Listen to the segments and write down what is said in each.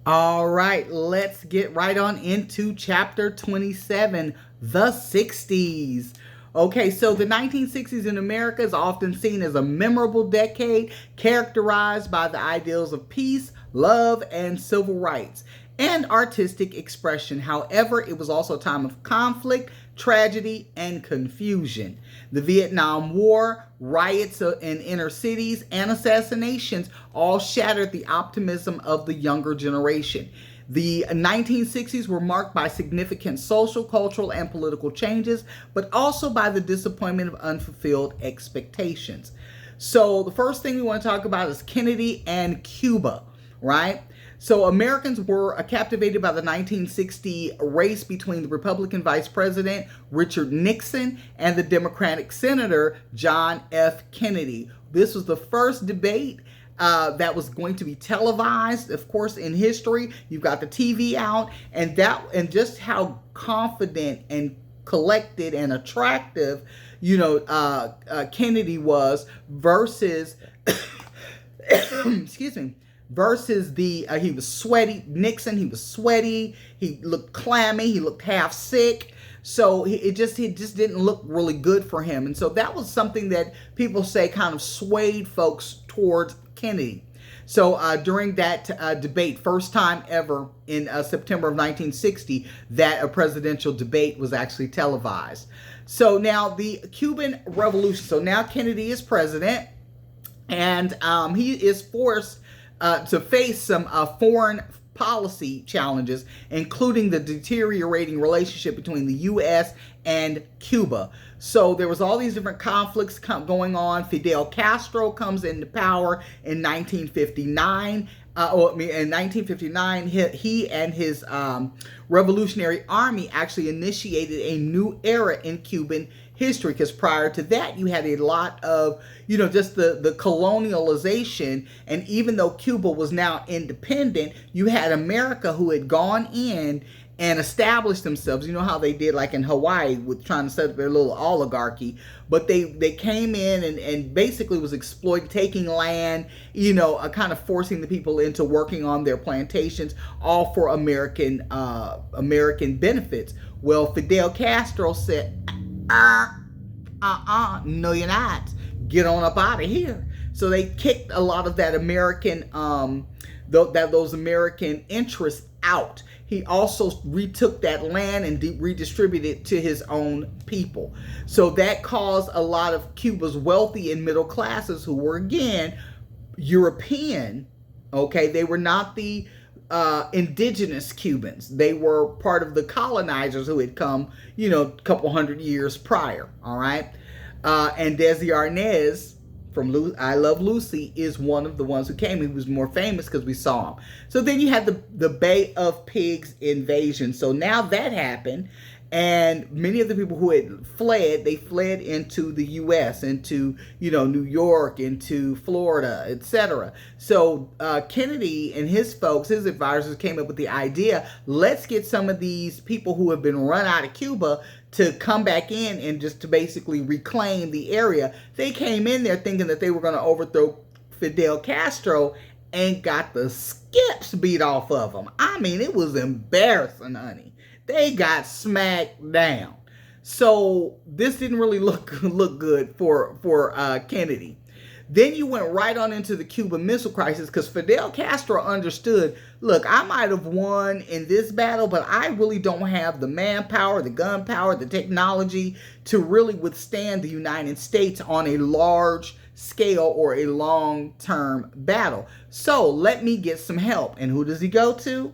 All right, let's get right on into chapter 27, the 60s. Okay, so the 1960s in America is often seen as a memorable decade characterized by the ideals of peace, love, and civil rights and artistic expression. However, it was also a time of conflict, tragedy, and confusion. The Vietnam War, riots in inner cities, and assassinations all shattered the optimism of the younger generation. The 1960s were marked by significant social, cultural, and political changes, but also by the disappointment of unfulfilled expectations. So, the first thing we want to talk about is Kennedy and Cuba, right? So Americans were captivated by the 1960 race between the Republican Vice President Richard Nixon and the Democratic Senator John F. Kennedy. This was the first debate that was going to be televised, of course, in history. You've got the TV out, and just how confident and collected and attractive, Kennedy was versus, excuse me, versus he was sweaty. Nixon, he was sweaty. He looked clammy. He looked half sick. So it just didn't look really good for him. And so that was something that people say kind of swayed folks towards Kennedy. So during that debate, first time ever in September of 1960, that a presidential debate was actually televised. So now the Cuban Revolution. So now Kennedy is president, and he is forced to face some foreign policy challenges, including the deteriorating relationship between the U.S. and Cuba. So there was all these different conflicts going on. Fidel Castro comes into power in 1959. In 1959, he and his Revolutionary Army actually initiated a new era in Cuban history, because prior to that you had a lot of just the colonialization, and even though Cuba was now independent, you had America who had gone in and established themselves. You know how they did like in Hawaii with trying to set up their little oligarchy, but they came in and basically was exploiting, taking land, kind of forcing the people into working on their plantations, all for American benefits. Well, Fidel Castro said, no you're not. Get on up out of here. So they kicked a lot of that those American interests out. He also retook that land and redistributed it to his own people. So that caused a lot of Cuba's wealthy and middle classes, who were again European. Okay, they were not the indigenous Cubans. They were part of the colonizers who had come, a couple hundred years prior. All right. And Desi Arnaz from I Love Lucy is one of the ones who came. He was more famous because we saw him. So then you had the Bay of Pigs invasion. So now that happened, and many of the people who had fled, they fled into the U.S., into New York, into Florida, etc. So Kennedy and his folks, his advisors, came up with the idea: let's get some of these people who have been run out of Cuba to come back in and just to basically reclaim the area. They came in there thinking that they were going to overthrow Fidel Castro, and got the skips beat off of them. I mean, it was embarrassing, honey. They got smacked down. So this didn't really look good for Kennedy. Then you went right on into the Cuban Missile Crisis, because Fidel Castro understood, look, I might have won in this battle, but I really don't have the manpower, the gunpowder, the technology to really withstand the United States on a large scale or a long-term battle. So let me get some help. And who does he go to?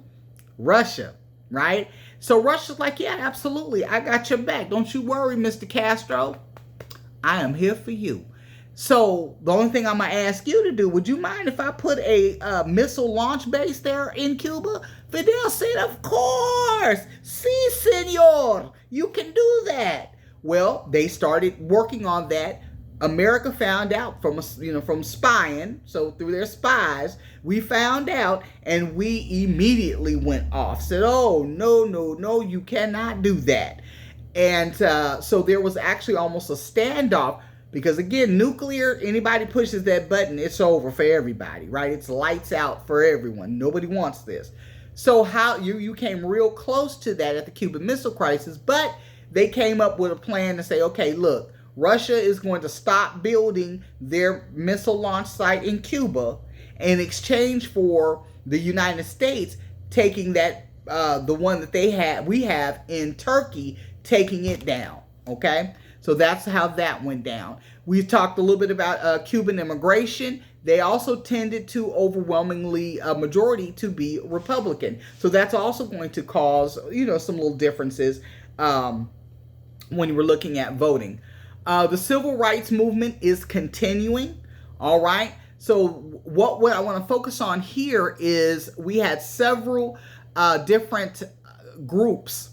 Russia, right? So Russia's like, yeah, absolutely, I got your back. Don't you worry, Mr. Castro. I am here for you. So the only thing I'm going to ask you to do, would you mind if I put a missile launch base there in Cuba? Fidel said, of course. Si, senor. You can do that. Well, they started working on that. America found out from spying. So through their spies, we found out, and we immediately went off. Said, oh, no, you cannot do that. And so there was actually almost a standoff. Because again, nuclear, anybody pushes that button, it's over for everybody, right? It's lights out for everyone. Nobody wants this. So how you came real close to that at the Cuban Missile Crisis, but they came up with a plan to say, okay, look, Russia is going to stop building their missile launch site in Cuba in exchange for the United States taking that the one that we have in Turkey, taking it down. Okay, so that's how that went down. We talked a little bit about Cuban immigration. They also tended to overwhelmingly majority to be Republican. So that's also going to cause, some little differences when we're looking at voting. The civil rights movement is continuing. All right. So what I want to focus on here is we had several different groups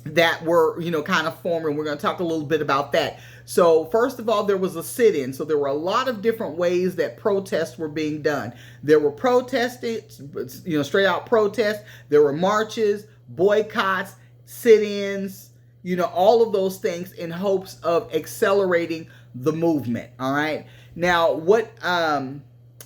that were, kind of forming. We're going to talk a little bit about that. So first of all, there was a sit-in. So there were a lot of different ways that protests were being done. There were protested, straight out protests. There were marches, boycotts, sit-ins, all of those things in hopes of accelerating the movement. All right. Now,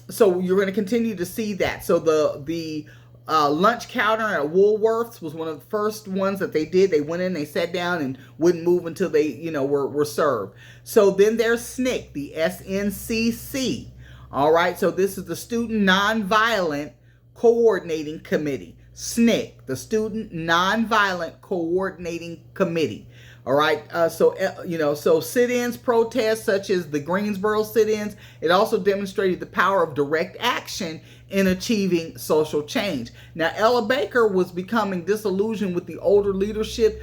so you're going to continue to see that. So the lunch counter at Woolworths was one of the first ones that they did. They went in, they sat down and wouldn't move until they, were served. So then there's SNCC, the SNCC. All right. So this is the Student Nonviolent Coordinating Committee. SNCC, the Student Nonviolent Coordinating Committee. All right. So sit-ins, protests such as the Greensboro sit-ins, it also demonstrated the power of direct action in achieving social change. Now, Ella Baker was becoming disillusioned with the older leadership.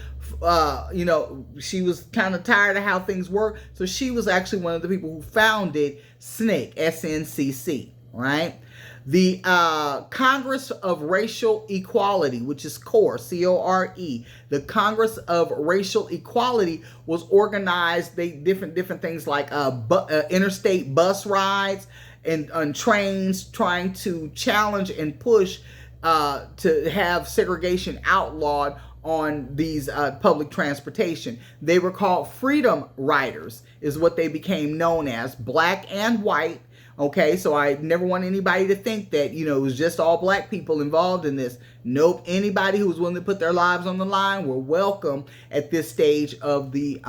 She was kind of tired of how things work. So she was actually one of the people who founded SNCC, SNCC, right? The Congress of Racial Equality, which is CORE, C-O-R-E. The Congress of Racial Equality was organized. They different things like interstate bus rides and on trains, trying to challenge and push to have segregation outlawed on these public transportation. They were called Freedom Riders, is what they became known as, black and white. Okay, so I never want anybody to think that, it was just all black people involved in this. Nope. Anybody who was willing to put their lives on the line were welcome at this stage of the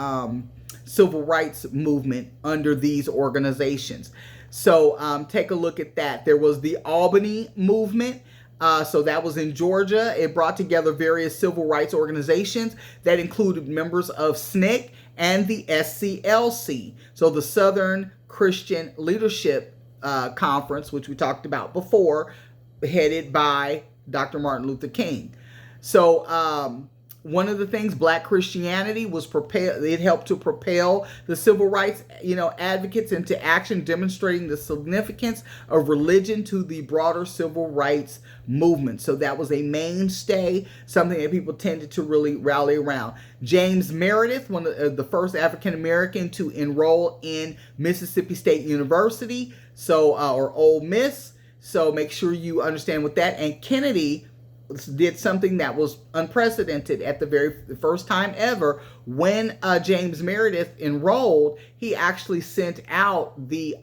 civil rights movement under these organizations. So take a look at that. There was the Albany movement. So that was in Georgia. It brought together various civil rights organizations that included members of SNCC and the SCLC. So the Southern Christian Leadership Conference, which we talked about before, headed by Dr. Martin Luther King. So one of the things, Black Christianity it helped to propel the civil rights, advocates into action, demonstrating the significance of religion to the broader civil rights movement. So that was a mainstay, something that people tended to really rally around. James Meredith, one of the first African American to enroll in Mississippi State University, or Ole Miss. So make sure you understand what that. And Kennedy did something that was unprecedented at the very first time ever. When James Meredith enrolled, he actually sent out the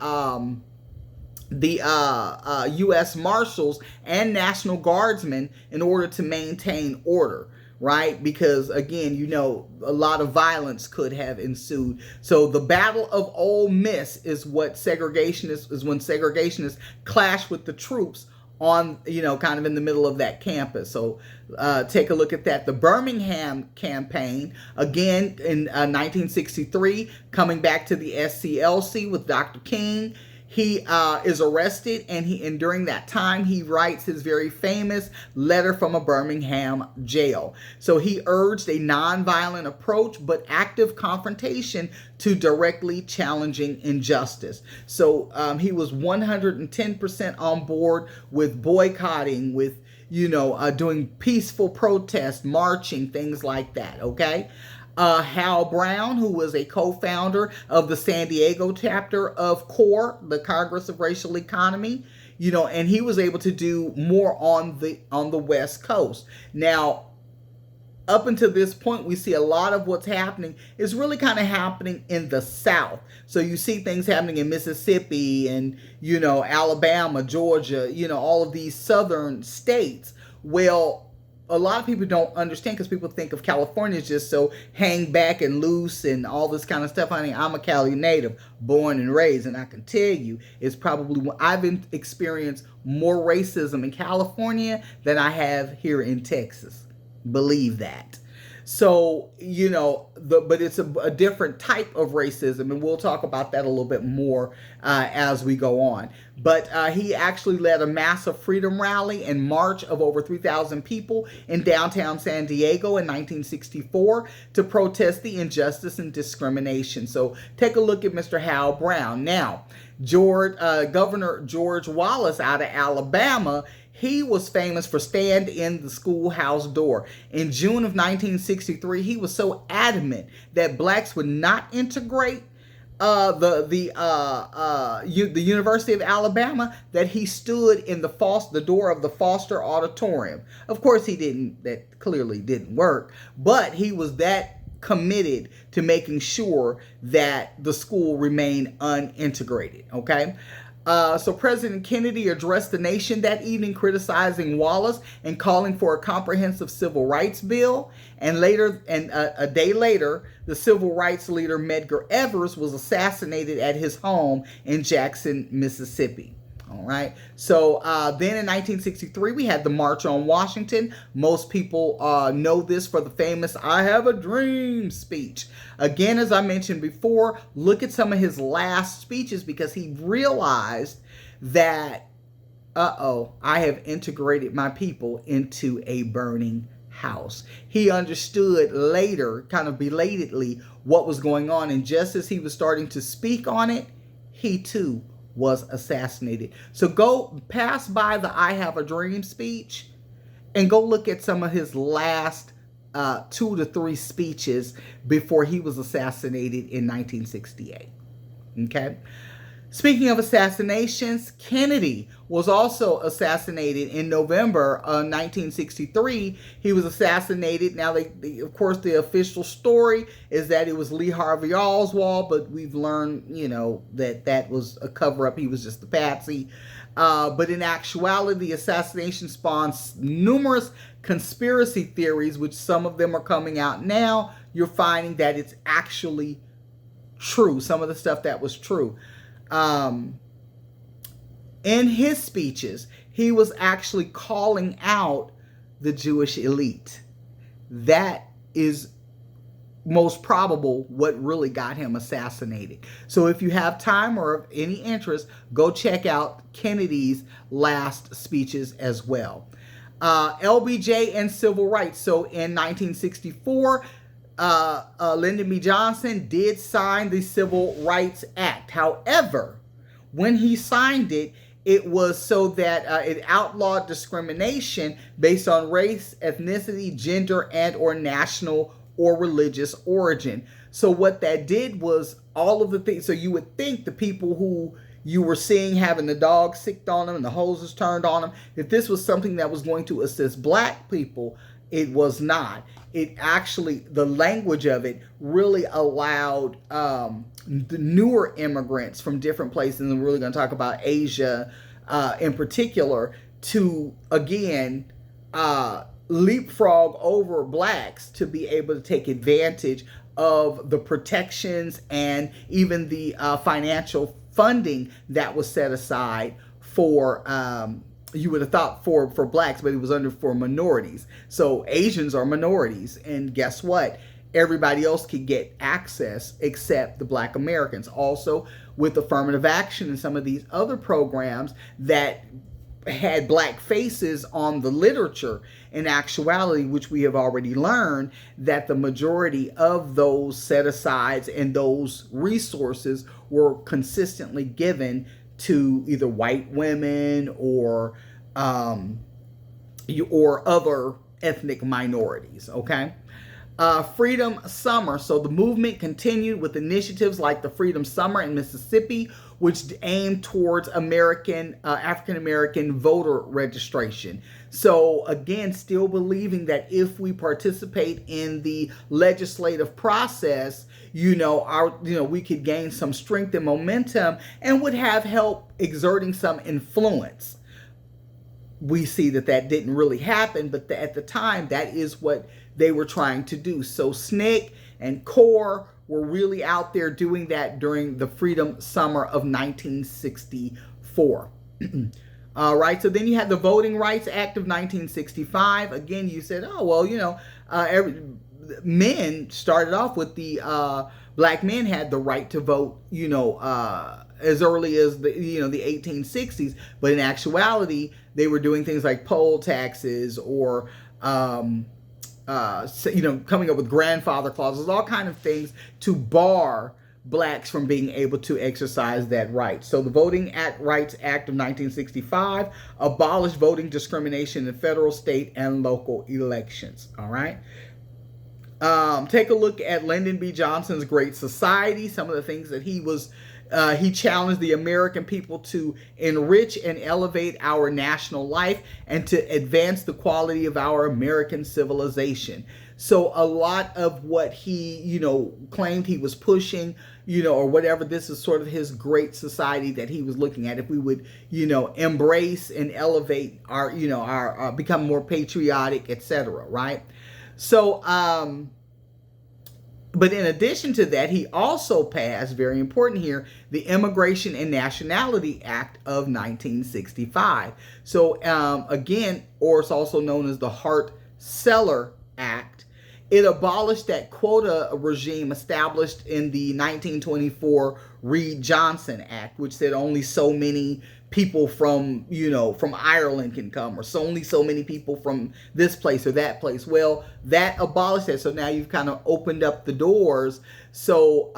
U.S. Marshals and National Guardsmen in order to maintain order, right? Because again, a lot of violence could have ensued. So the Battle of Ole Miss is what is when segregationists clash with the troops on, kind of in the middle of that campus. So take a look at that. The Birmingham campaign, again in 1963, coming back to the SCLC with Dr. King. He is arrested, and during that time, he writes his very famous letter from a Birmingham jail. So he urged a nonviolent approach, but active confrontation to directly challenging injustice. So he was 110% on board with boycotting, with doing peaceful protest, marching, things like that. Okay. Hal Brown, who was a co-founder of the San Diego chapter of CORE, the Congress of Racial Economy, and he was able to do more on the West Coast. Now, up until this point, we see a lot of what's happening is really kind of happening in the South. So you see things happening in Mississippi and, Alabama, Georgia, all of these southern states Well, a lot of people don't understand because people think of California as just so hang back and loose and all this kind of stuff. Honey, I'm a Cali native, born and raised, and I can tell you it's probably I've experienced more racism in California than I have here in Texas. Believe that. So, but it's a different type of racism, and we'll talk about that a little bit more as we go on. But he actually led a massive freedom rally and march of over 3,000 people in downtown San Diego in 1964 to protest the injustice and discrimination. So take a look at Mr. Hal Brown. Now, Governor George Wallace out of Alabama, he was famous for stand in the schoolhouse door. In June of 1963, he was so adamant that blacks would not integrate the University of Alabama that he stood in the door of the Foster Auditorium. Of course, that clearly didn't work, but he was that committed to making sure that the school remained unintegrated. Okay. So President Kennedy addressed the nation that evening, criticizing Wallace and calling for a comprehensive civil rights bill. And a day later, the civil rights leader Medgar Evers was assassinated at his home in Jackson, Mississippi. All right. So then in 1963, we had the March on Washington. Most people know this for the famous "I Have a Dream" speech. Again, as I mentioned before, look at some of his last speeches because he realized that, I have integrated my people into a burning house. He understood later, kind of belatedly, what was going on. And just as he was starting to speak on it, he too was assassinated. So go pass by the "I Have a Dream" speech and go look at some of his last 2 to 3 speeches before he was assassinated in 1968. Okay. Speaking of assassinations, Kennedy was also assassinated in November of 1963. He was assassinated. Now, of course, the official story is that it was Lee Harvey Oswald, but we've learned, that was a cover-up. He was just a patsy. But in actuality, the assassination spawned numerous conspiracy theories, which some of them are coming out now. You're finding that it's actually true, some of the stuff that was true. In his speeches, he was actually calling out the Jewish elite. That is most probable what really got him assassinated. So if you have time or any interest, go check out Kennedy's last speeches as well. LBJ and civil rights. So in 1964, Lyndon B. Johnson did sign the Civil Rights Act. However, when he signed it, it was so that it outlawed discrimination based on race, ethnicity, gender, and or national or religious origin. So what that did was all of the things. So you would think the people who you were seeing having the dogs sicked on them and the hoses turned on them, if this was something that was going to assist black people, it was not. It actually, the language of it really allowed the newer immigrants from different places, and we're really going to talk about Asia in particular, to again leapfrog over blacks to be able to take advantage of the protections and even the financial funding that was set aside for you would have thought for blacks, but it was for minorities. So Asians are minorities, and guess what? Everybody else could get access except the black Americans. Also, with affirmative action and some of these other programs that had black faces on the literature, in actuality, which we have already learned, that the majority of those set-asides and those resources were consistently given to either white women or other ethnic minorities. Okay. Freedom Summer. So the movement continued with initiatives like the Freedom Summer in Mississippi, which aimed towards African-American voter registration. So again, still believing that if we participate in the legislative process, we could gain some strength and momentum and would have help exerting some influence. we see that that didn't really happen, but at the time, that is what they were trying to do. So SNCC and CORE were really out there doing that during the Freedom Summer of 1964. All right, so then you had the Voting Rights Act of 1965. Again, you said, oh, well, men started off with the black men had the right to vote, as early as the 1860s, but in actuality, they were doing things like poll taxes or coming up with grandfather clauses, all kind of things to bar blacks from being able to exercise that right. So the Voting Rights Act of 1965 abolished voting discrimination in federal, state, and local elections. All right. Take a look at Lyndon B. Johnson's Great Society. Some of the things that he challenged the American people to enrich and elevate our national life and to advance the quality of our American civilization. So a lot of what he, claimed he was pushing, or whatever, this is sort of his great society that he was looking at. If we would, embrace and elevate our, become more patriotic, etc., right? So, but in addition to that, he also passed, very important here, the Immigration and Nationality Act of 1965. So again, or it's also known as the Hart-Celler Act. It abolished that quota regime established in the 1924 Reed-Johnson Act, which said only so many people from Ireland can come, or only so many people from this place or that place. Well, that abolished that. So now you've kind of opened up the doors. So,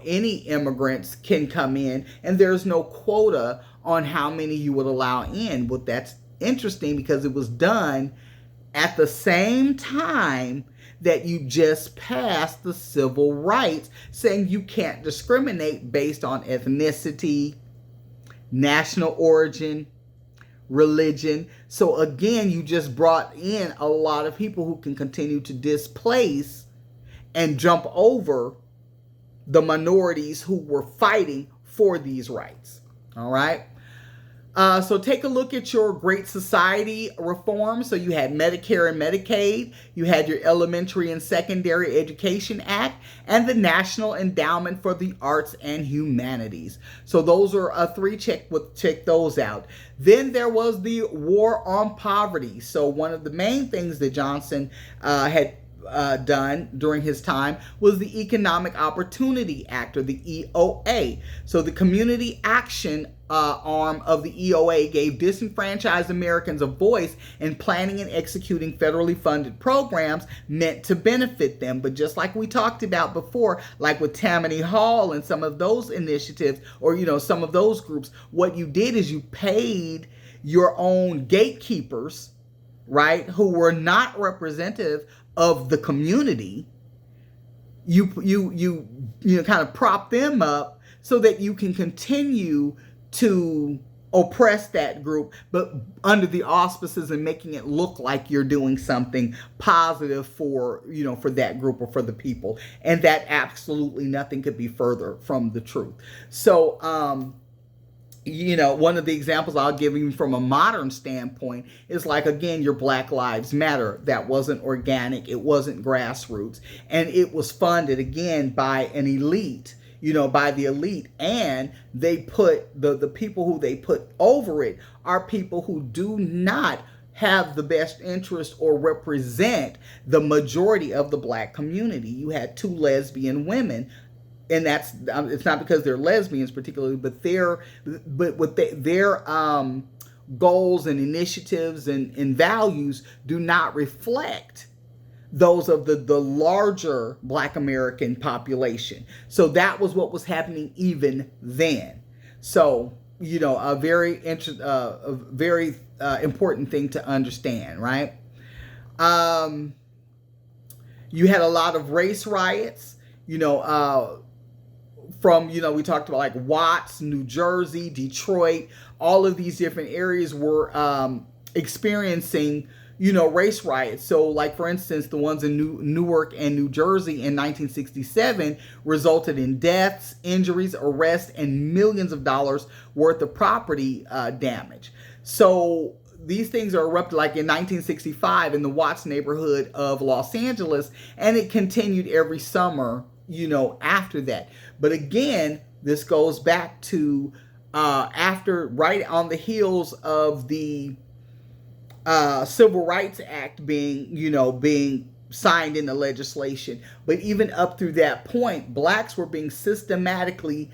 any immigrants can come in, and there's no quota on how many you would allow in. Well, that's interesting because it was done at the same time that you just passed the civil rights, saying you can't discriminate based on ethnicity, national origin, religion. So again, you just brought in a lot of people who can continue to displace and jump over the minorities who were fighting for these rights. All right. So take a look at your Great Society reform. So you had Medicare and Medicaid, you had your Elementary and Secondary Education Act, and the National Endowment for the Arts and Humanities. So those are three. Check those out. Then there was the War on Poverty. So one of the main things that Johnson had done during his time was the Economic Opportunity Act, or the EOA. So the community action arm of the EOA gave disenfranchised Americans a voice in planning and executing federally funded programs meant to benefit them. But just like we talked about before, like with Tammany Hall and some of those initiatives, or some of those groups, what you did is you paid your own gatekeepers, right, who were not representative of the community. You kind of prop them up so that you can continue to oppress that group, but under the auspices and making it look like you're doing something positive for that group or for the people. And that absolutely nothing could be further from the truth. So, one of the examples I'll give you from a modern standpoint is like, again, your Black Lives Matter. That wasn't organic. It wasn't grassroots. And it was funded, again, by an elite, by the elite. And they put, the people who they put over it are people who do not have the best interest or represent the majority of the Black community. You had two lesbian women. And that's, it's not because they're lesbians particularly, but their goals and initiatives and values do not reflect those of the larger Black American population. So that was what was happening even then. So, a very important thing to understand, right? You had a lot of race riots, from, we talked about like Watts, New Jersey, Detroit, all of these different areas were experiencing, race riots. So like, for instance, the ones in Newark and New Jersey in 1967 resulted in deaths, injuries, arrests, and millions of dollars worth of property damage. So these things are erupted like in 1965 in the Watts neighborhood of Los Angeles, and it continued every summer, after that. But again, this goes back to after, right on the heels of the Civil Rights Act being signed into legislation. But even up through that point, blacks were being systematically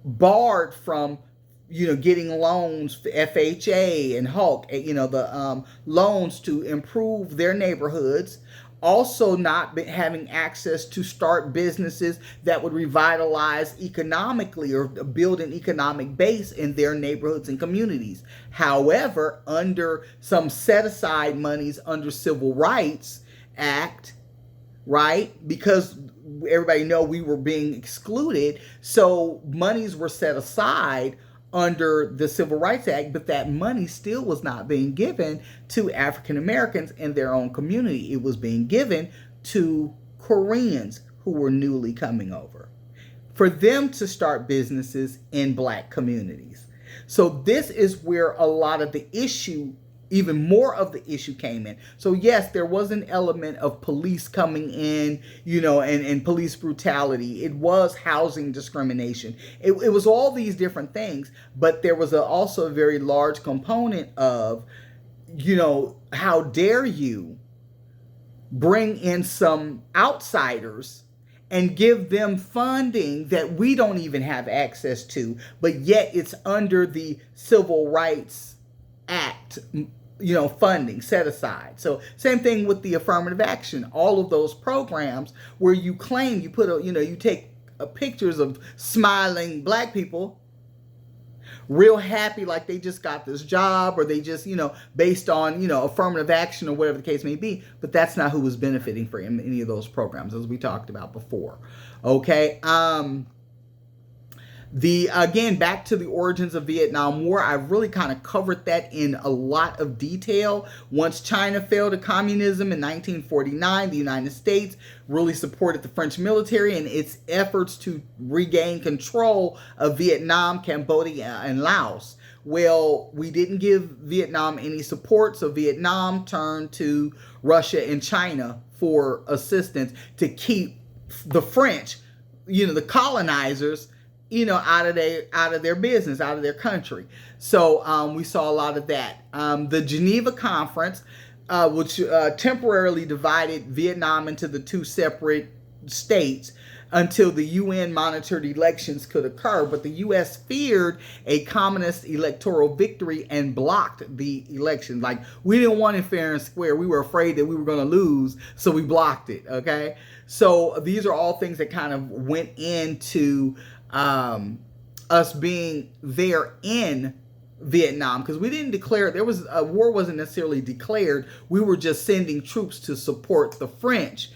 barred from getting loans, FHA and HULC, the loans to improve their neighborhoods. Also not having access to start businesses that would revitalize economically or build an economic base in their neighborhoods and communities. However, under some set-aside monies under Civil Rights Act, right, because everybody know we were being excluded, so monies were set aside under the Civil Rights Act, but that money still was not being given to African Americans in their own community. It was being given to Koreans who were newly coming over, for them to start businesses in black communities. So this is where a lot of the issue, even more of the issue, came in. So yes, there was an element of police coming in, and police brutality. It was housing discrimination. It was all these different things, but there was also a very large component of, how dare you bring in some outsiders and give them funding that we don't even have access to, but yet it's under the Civil Rights Act, funding set aside. So same thing with the affirmative action, all of those programs where you claim, you take pictures of smiling black people, real happy like they just got this job, or they just, based on, affirmative action or whatever the case may be. But that's not who was benefiting from any of those programs, as we talked about before. Okay. Again, back to the origins of Vietnam War, I've really kind of covered that in a lot of detail. Once China fell to communism in 1949, the United States really supported the French military in its efforts to regain control of Vietnam, Cambodia, and Laos. Well, we didn't give Vietnam any support, so Vietnam turned to Russia and China for assistance to keep the French, the colonizers, out of their business, out of their country. So we saw a lot of that. The Geneva Conference, which temporarily divided Vietnam into the two separate states until the UN monitored elections could occur. But the U.S. feared a communist electoral victory and blocked the election. Like, we didn't want it fair and square. We were afraid that we were going to lose, so we blocked it, okay? So these are all things that kind of went into us being there in Vietnam, because we didn't declare, war wasn't necessarily declared. We were just sending troops to support the French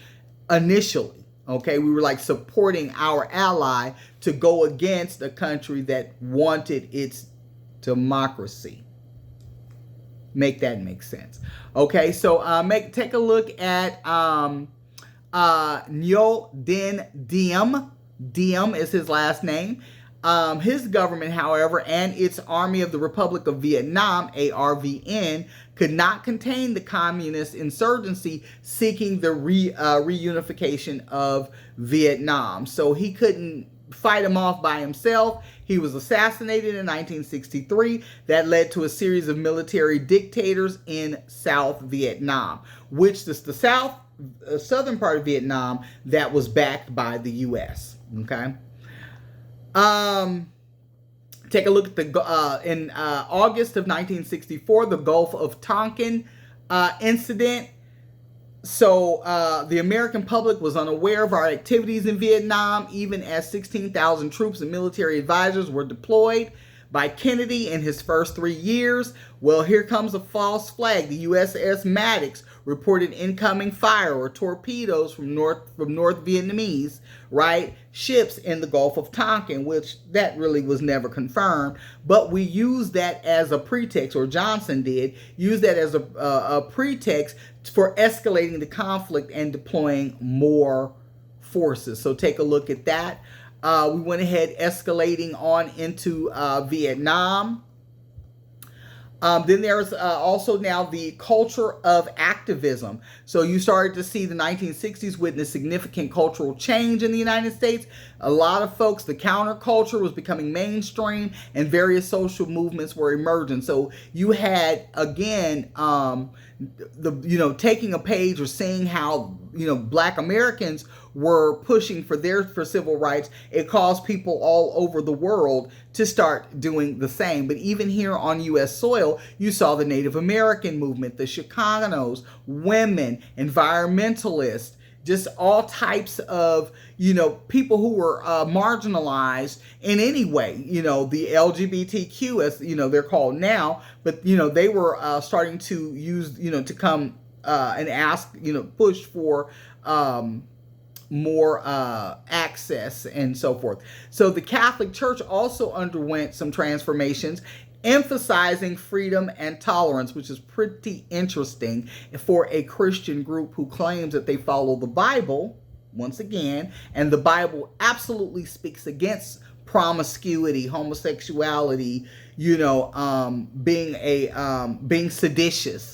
initially. Okay, we were like supporting our ally to go against a country that wanted its democracy. Make that make sense. Okay, so take a look at Ngo Dinh Diem. Diem is his last name. His government, however, and its Army of the Republic of Vietnam, ARVN, could not contain the communist insurgency seeking the reunification of Vietnam. So he couldn't fight him off by himself. He was assassinated in 1963. That led to a series of military dictators in South Vietnam, which is the southern part of Vietnam that was backed by the U.S. Okay. Take a look at in August of 1964, the Gulf of Tonkin incident. So the American public was unaware of our activities in Vietnam, even as 16,000 troops and military advisors were deployed by Kennedy in his first 3 years. Well, here comes a false flag. The USS Maddox reported incoming fire or torpedoes from North Vietnamese, right, ships in the Gulf of Tonkin, which that really was never confirmed. But we used that as a pretext, or Johnson did, use that as a pretext for escalating the conflict and deploying more forces. So take a look at that. We went ahead escalating on into Vietnam. Then there's also now the culture of activism. So you started to see the 1960s witness significant cultural change in the United States. A lot of folks, the counterculture was becoming mainstream, and various social movements were emerging. So you had again taking a page or seeing how Black Americans were pushing for civil rights. It caused people all over the world to start doing the same. But even here on U.S. soil, you saw the Native American movement, the Chicanos, women, environmentalists, just all types of people who were marginalized in any way. The LGBTQ, as they're called now, but they were starting to use to come and ask push for more access and so forth. So the Catholic Church also underwent some transformations, emphasizing freedom and tolerance, which is pretty interesting for a Christian group who claims that they follow the Bible, once again, and the Bible absolutely speaks against promiscuity, homosexuality, being seditious.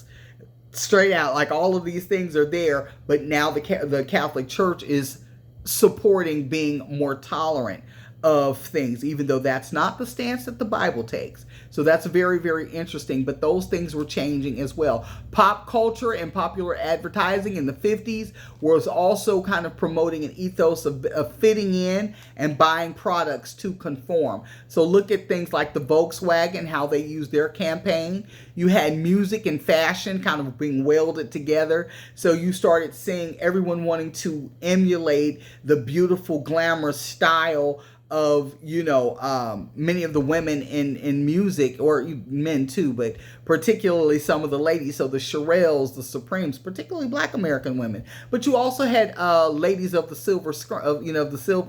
Straight out, like all of these things are there, but now the Catholic Church is supporting being more tolerant of things, even though that's not the stance that the Bible takes. So that's very, very interesting, but those things were changing as well. Pop culture and popular advertising in the 50s was also kind of promoting an ethos of fitting in and buying products to conform. So look at things like the Volkswagen, how they used their campaign. You had music and fashion kind of being welded together. So you started seeing everyone wanting to emulate the beautiful, glamorous style of many of the women in music, or men too, but particularly some of the ladies. So the Shirelles, the Supremes, particularly Black American women. But you also had ladies of the silver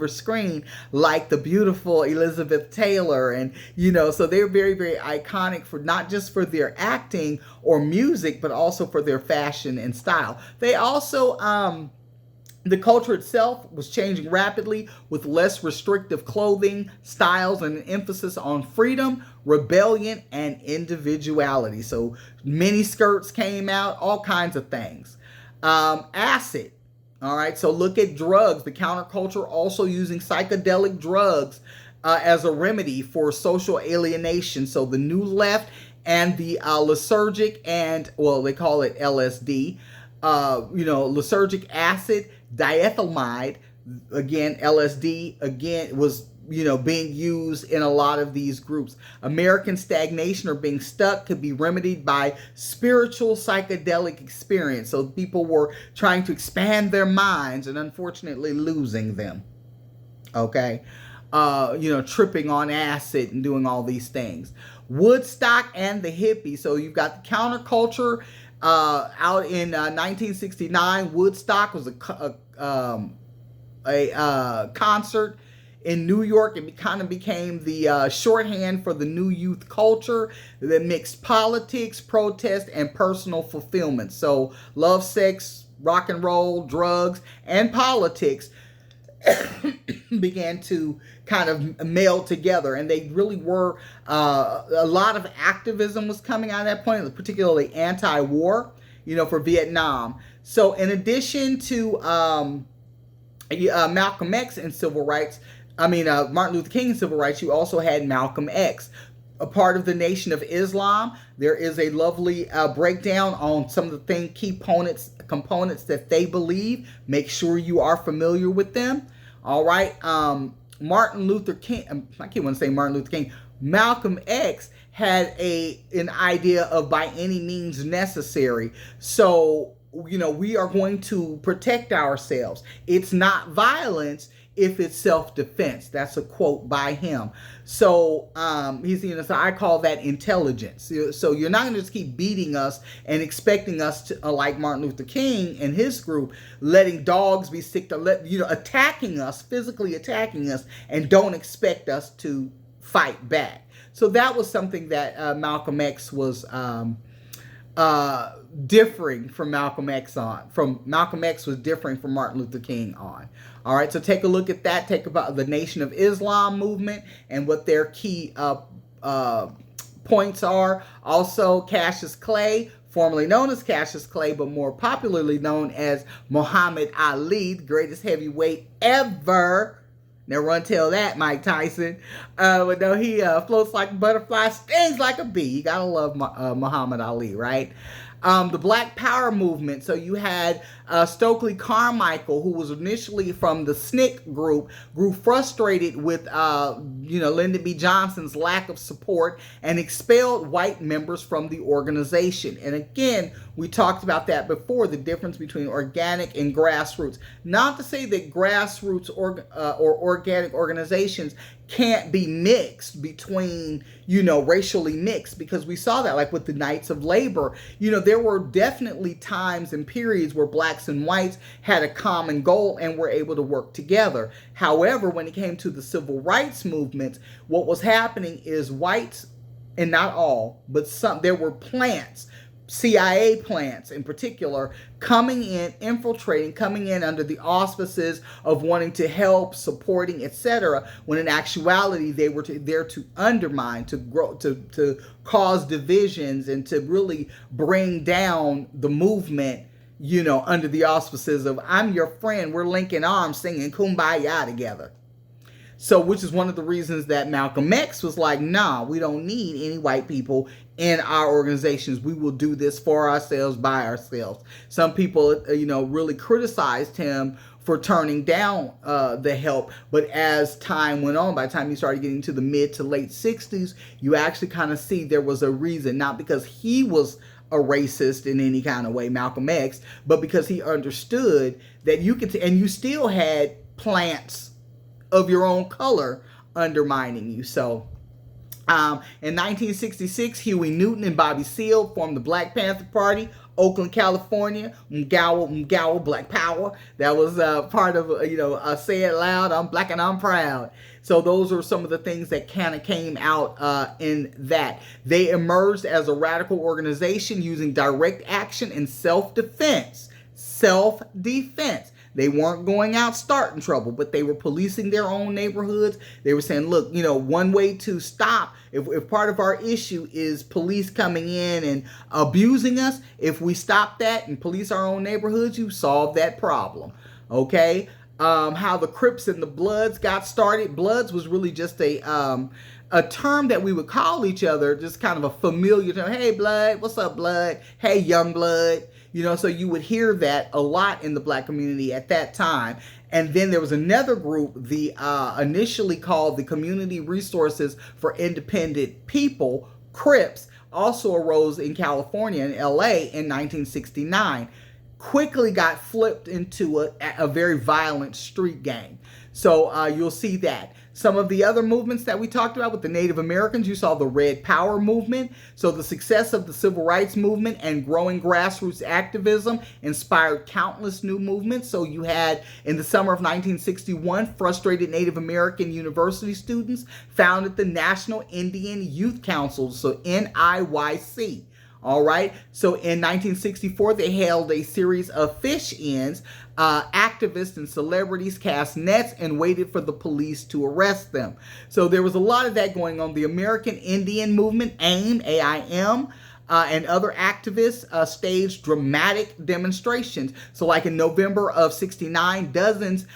screen, like the beautiful Elizabeth Taylor, and so they're very, very iconic for not just for their acting or music, but also for their fashion and style. They also the culture itself was changing rapidly with less restrictive clothing styles and an emphasis on freedom, rebellion, and individuality. So mini skirts came out, all kinds of things. Acid. All right, so look at drugs. The counterculture also using psychedelic drugs as a remedy for social alienation. So the New Left and the lysergic and, well, they call it LSD, lysergic acid, diethylamide, again, LSD, again, was, being used in a lot of these groups. American stagnation or being stuck could be remedied by spiritual psychedelic experience. So people were trying to expand their minds and unfortunately losing them. Okay. Tripping on acid and doing all these things. Woodstock and the hippies. So you've got the counterculture. Out in 1969, Woodstock was a concert in New York. It kind of became the shorthand for the new youth culture that mixed politics, protest, and personal fulfillment. So love, sex, rock and roll, drugs, and politics began to kind of meld together, and they really were a lot of activism was coming out at that point, particularly anti-war, for Vietnam. So in addition to Malcolm X and civil rights, Martin Luther King and civil rights, you also had Malcolm X, a part of the Nation of Islam. There is a lovely breakdown on some of the key components that they believe. Make sure you are familiar with them. All right. Martin Luther King, I can't want to say Martin Luther King, Malcolm X had an idea of by any means necessary. So, we are going to protect ourselves. It's not violence if it's self-defense. That's a quote by him. So he's, so I call that intelligence. So you're not going to just keep beating us and expecting us to, like Martin Luther King and his group, letting dogs be sick to attacking us, physically attacking us, and don't expect us to fight back. So that was something that Malcolm X was differing from Malcolm X on. Malcolm X was differing from Martin Luther King on. All right, so take a look at that. Take about the Nation of Islam movement and what their key points are also Cassius Clay, formerly known as Cassius Clay, but more popularly known as Muhammad Ali, the greatest heavyweight ever. Never run tell that, Mike Tyson. But no, he floats like a butterfly, stings like a bee. You gotta love Muhammad Ali, right? The Black Power movement. So you had Stokely Carmichael, who was initially from the SNCC group, grew frustrated with Lyndon B. Johnson's lack of support and expelled white members from the organization. And again, we talked about that before, the difference between organic and grassroots. Not to say that grassroots or organic organizations can't be mixed between, racially mixed, because we saw that like with the Knights of Labor. There were definitely times and periods where blacks and whites had a common goal and were able to work together. However, when it came to the civil rights movement, what was happening is whites, and not all, but some, there were plants, CIA plants in particular, coming in, infiltrating, coming in under the auspices of wanting to help, supporting, etc., when in actuality they were there to undermine, to grow, to cause divisions, and to really bring down the movement, under the auspices of, I'm your friend, we're linking arms, singing Kumbaya together. So, which is one of the reasons that Malcolm X was like, nah, we don't need any white people in our organizations. We will do this for ourselves, by ourselves. Some people, really criticized him for turning down the help. But as time went on, by the time you started getting to the mid to late 60s, you actually kind of see there was a reason, not because he was a racist in any kind of way, Malcolm X, but because he understood that you could, and you still had plants of your own color undermining you. So in 1966, Huey Newton and Bobby Seale formed the Black Panther Party, Oakland, California. Mgawa, Black Power. That was part of, say it loud, I'm black and I'm proud. So those are some of the things that kind of came out in that. They emerged as a radical organization using direct action and self-defense. Self-defense. They weren't going out starting trouble, but they were policing their own neighborhoods. They were saying, look, one way to stop, if part of our issue is police coming in and abusing us, if we stop that and police our own neighborhoods, you solve that problem. Okay? How the Crips and the Bloods got started. Bloods was really just a term that we would call each other, just kind of a familiar term. Hey, Blood. What's up, Blood? Hey, Young Blood. So you would hear that a lot in the black community at that time. And then there was another group, the initially called the Community Resources for Independent People, Crips, also arose in California and LA in 1969. Quickly got flipped into a very violent street gang. So you'll see that. Some of the other movements that we talked about with the Native Americans, you saw the Red Power movement. So the success of the Civil Rights movement and growing grassroots activism inspired countless new movements. So you had, in the summer of 1961, frustrated Native American university students founded the National Indian Youth Council, so NIYC. All right. So in 1964, they held a series of fish-ins. Activists and celebrities cast nets and waited for the police to arrest them. So there was a lot of that going on. The American Indian Movement, AIM, AIM, and other activists staged dramatic demonstrations. So like in November of 69, dozens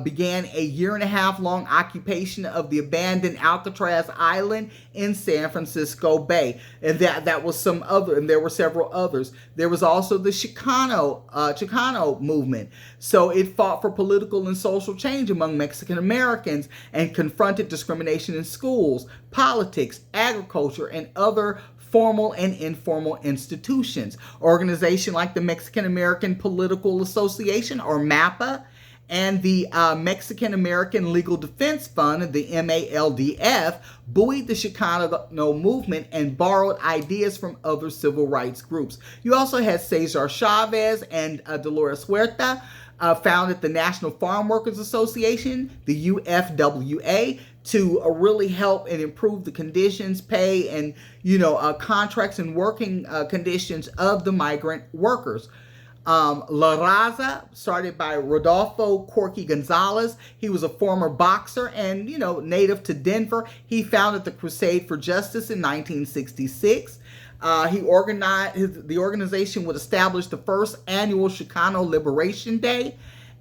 began a 1.5 year long occupation of the abandoned Alcatraz Island in San Francisco Bay. And that was some other, and there were several others. There was also the Chicano movement. So it fought for political and social change among Mexican Americans and confronted discrimination in schools, politics, agriculture, and other formal and informal institutions. Organizations like the Mexican American Political Association, or MAPA, and the Mexican American Legal Defense Fund, the MALDF, buoyed the Chicano movement and borrowed ideas from other civil rights groups. You also had Cesar Chavez and Dolores Huerta founded the National Farm Workers Association, the UFWA, to really help and improve the conditions, pay, and contracts and working conditions of the migrant workers. La Raza, started by Rodolfo Corky Gonzalez. He was a former boxer and, native to Denver. He founded the Crusade for Justice in 1966. The organization would establish the first annual Chicano Liberation Day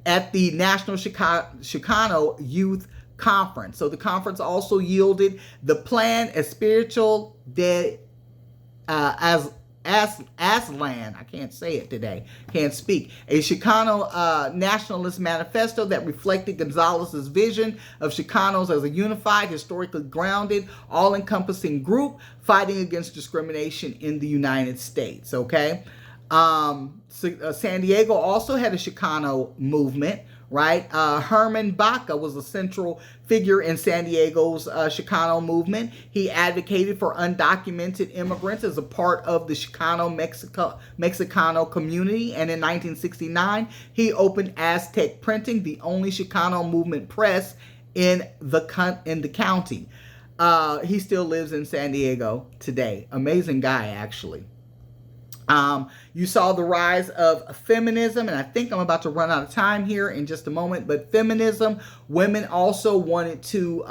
at the National Chicano Youth Conference. So the conference also yielded the Plan Espiritual de Aslan, I can't say it today, can't speak, a Chicano nationalist manifesto that reflected Gonzalez's vision of Chicanos as a unified, historically grounded, all-encompassing group fighting against discrimination in the United States, okay? San Diego also had a Chicano movement, right? Herman Baca was a central figure in San Diego's Chicano movement. He advocated for undocumented immigrants as a part of the Chicano community. And in 1969, he opened Aztec Printing, the only Chicano movement press in the county. He still lives in San Diego today. Amazing guy, actually. You saw the rise of feminism, and I think I'm about to run out of time here in just a moment, but feminism, women also wanted to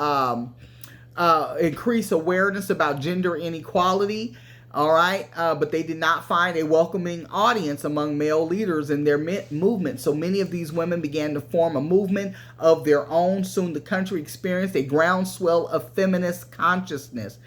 increase awareness about gender inequality, all right, but they did not find a welcoming audience among male leaders in their movement. So many of these women began to form a movement of their own. Soon the country experienced a groundswell of feminist consciousness,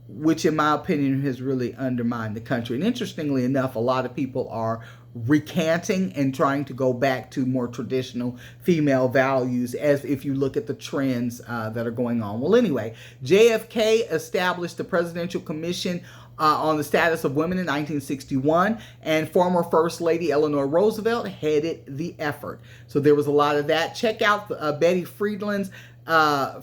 which in my opinion has really undermined the country. And interestingly enough, a lot of people are recanting and trying to go back to more traditional female values, as if you look at the trends that are going on. Well, anyway, JFK established the Presidential Commission on the Status of Women in 1961, and former First Lady Eleanor Roosevelt headed the effort. So there was a lot of that. Check out Betty Friedan's The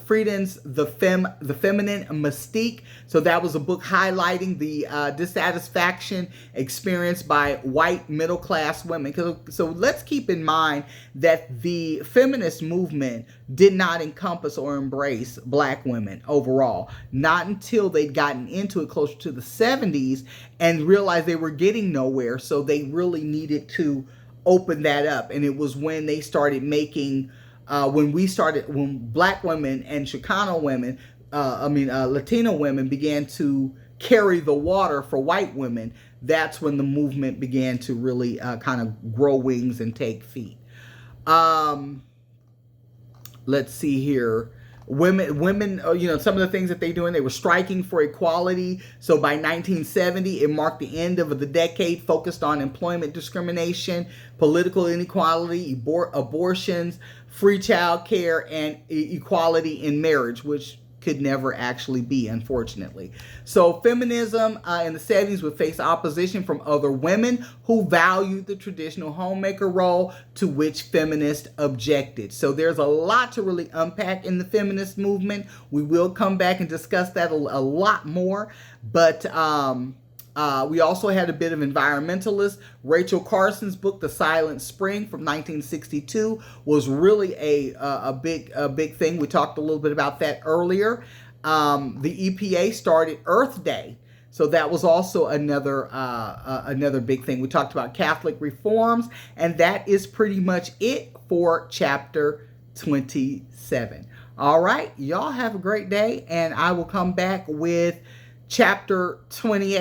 Feminine Mystique. So that was a book highlighting the dissatisfaction experienced by white middle-class women. So let's keep in mind that the feminist movement did not encompass or embrace black women overall. Not until they'd gotten into it closer to the 70s and realized they were getting nowhere. So they really needed to open that up. And it was when they started making when black women and Chicano women, Latino women began to carry the water for white women, that's when the movement began to really kind of grow wings and take feet. Let's see here. Women, some of the things that they doing, they were striking for equality. So by 1970, it marked the end of the decade focused on employment discrimination, political inequality, abortions, free child care, and equality in marriage, which could never actually be, unfortunately. So feminism in the 70s would face opposition from other women who valued the traditional homemaker role, to which feminists objected. So there's a lot to really unpack in the feminist movement. We will come back and discuss that a lot more, but we also had a bit of environmentalists. Rachel Carson's book, The Silent Spring from 1962, was really a big thing. We talked a little bit about that earlier. The EPA started Earth Day. So that was also another big thing. We talked about Catholic reforms, and that is pretty much it for chapter 27. All right, y'all have a great day, and I will come back with chapter 28.